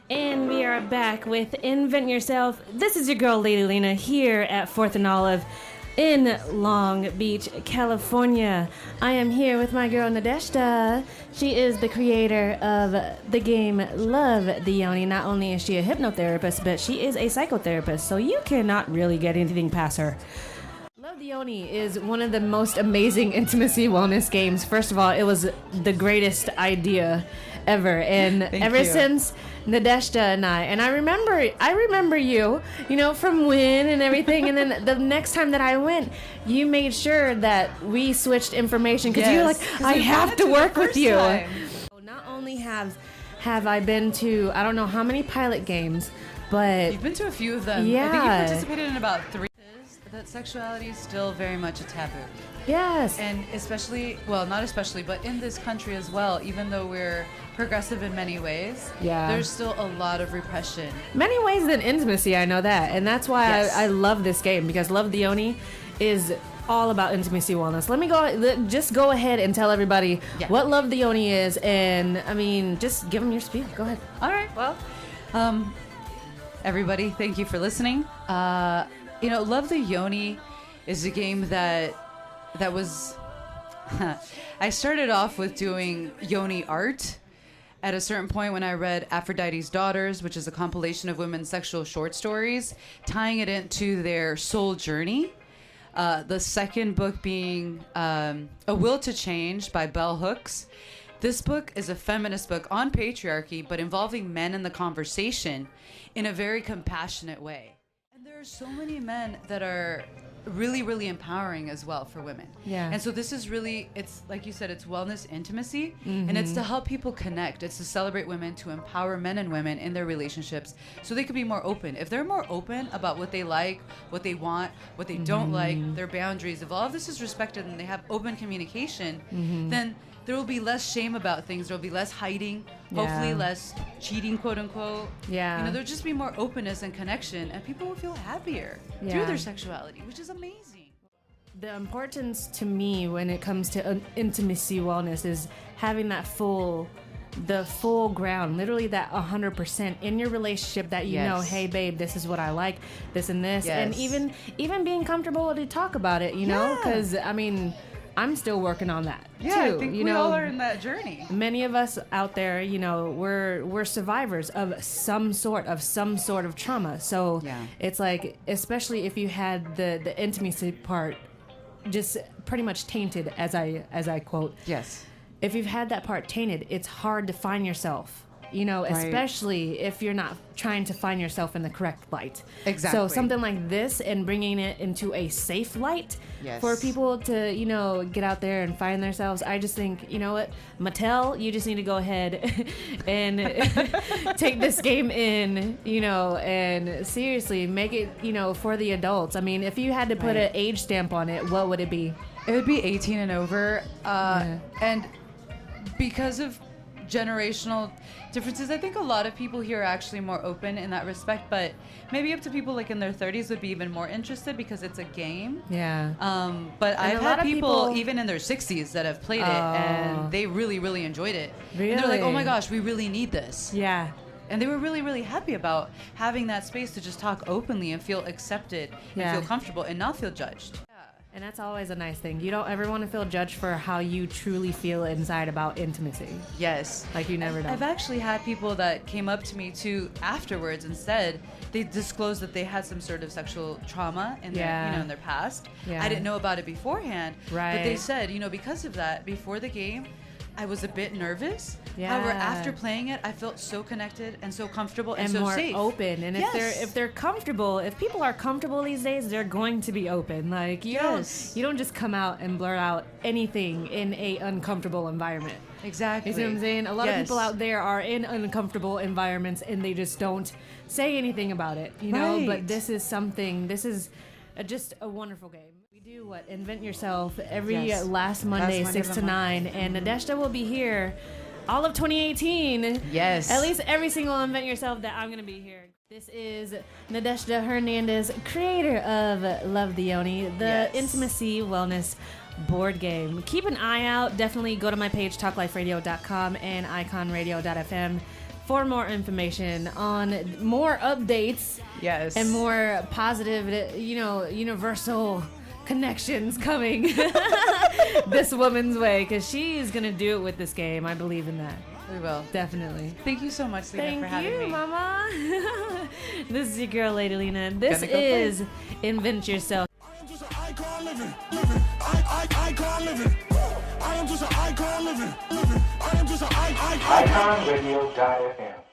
And we are back with Invent Yourself. This is your girl, Lady Lena, here at 4th and Olive in Long Beach, California. I am here with my girl, Nadeshda. She is the creator of the game Love the Yoni. Not only is she a hypnotherapist, but she is a psychotherapist, so you cannot really get anything past her. Love the Yoni is one of the most amazing intimacy wellness games. First of all, it was the greatest idea ever, and ever since Nadeshda and I remember you from Win and everything, and then the next time that I went, you made sure that we switched information because you were like, I have to work with you. Not only have I been to I don't know how many pilot games, but you've been to a few of them. Yeah, I think you participated in about 3. That sexuality is still very much a taboo. Yes. And especially, well, not especially, but in this country as well, even though we're progressive in many ways, there's still a lot of repression. Many ways than intimacy, I know that. And that's why I love this game, because Love the Yoni is all about intimacy wellness. Just go ahead and tell everybody what Love the Yoni is, and I mean, just give them your spiel. Go ahead. All right. Well, everybody, thank you for listening. Love the Yoni is a game that was I started off with doing Yoni art at a certain point when I read Aphrodite's Daughters, which is a compilation of women's sexual short stories, tying it into their soul journey. The second book being A Will to Change by Bell Hooks. This book is a feminist book on patriarchy, but involving men in the conversation in a very compassionate way. There are so many men that are really, really empowering as well for women. Yeah. And so this is really, it's like you said, it's wellness intimacy, and it's to help people connect. It's to celebrate women, to empower men and women in their relationships so they could be more open. If they're more open about what they like, what they want, what they don't like, their boundaries, if all of this is respected and they have open communication, then there will be less shame about things. There will be less hiding, hopefully less cheating, quote unquote. Yeah. There'll just be more openness and connection, and people will feel happier through their sexuality, which is amazing. The importance to me when it comes to intimacy wellness is having that full ground, literally that 100% in your relationship, that you know, hey babe, this is what I like, this and this, and even being comfortable to talk about it, because I mean, I'm still working on that too. I think we all are in that journey. Many of us out there, we're survivors of some sort of trauma. So it's like, especially if you had the intimacy part just pretty much tainted, as I quote. Yes. If you've had that part tainted, it's hard to find yourself. Especially if you're not trying to find yourself in the correct light. Exactly. So something like this and bringing it into a safe light for people to, get out there and find themselves. I just think, you know what, Mattel, you just need to go ahead and take this game in, and seriously make it, for the adults. I mean, if you had to put an age stamp on it, what would it be? It would be 18 and over. And because of generational differences, I think a lot of people here are actually more open in that respect, but maybe up to people like in their 30s would be even more interested because it's a game. But I've had people even in their 60s that have played it and they really, really enjoyed it. Really? And they're like, oh my gosh, we really need this. Yeah. And they were really, really happy about having that space to just talk openly and feel accepted and feel comfortable and not feel judged. And that's always a nice thing. You don't ever want to feel judged for how you truly feel inside about intimacy. Yes. Like you never know. I've actually had people that came up to me too afterwards and said they disclosed that they had some sort of sexual trauma in their, in their past. Yeah. I didn't know about it beforehand. Right. But they said, because of that, before the game, I was a bit nervous. Yeah. However, after playing it, I felt so connected and so comfortable and so more safe. Open. And if they're comfortable, if people are comfortable these days, they're going to be open. Like you don't just come out and blurt out anything in a uncomfortable environment. Exactly. You see what I'm saying? A lot of people out there are in uncomfortable environments and they just don't say anything about it. But this is just a wonderful game. We do Invent Yourself every last Monday 6 to 9, and Nadeshda will be here all of 2018. Yes. At least every single Invent Yourself that I'm going to be here. This is Nadeshda Hernandez, creator of Love the Yoni, the intimacy wellness board game. Keep an eye out. Definitely go to my page, talkliferadio.com and iconradio.fm for more information on more updates Yes. and more positive, universal connections coming this woman's way, because she's gonna do it with this game. I believe in that. We will. Definitely. Thank you so much, Lena, for having Thank me. you, Mama. This is your girl, Lady Lena. This Gonna go is Invent Yourself. I am just an icon living. Icon living. I am just an icon living. I am just an icon. IconRadio.fm.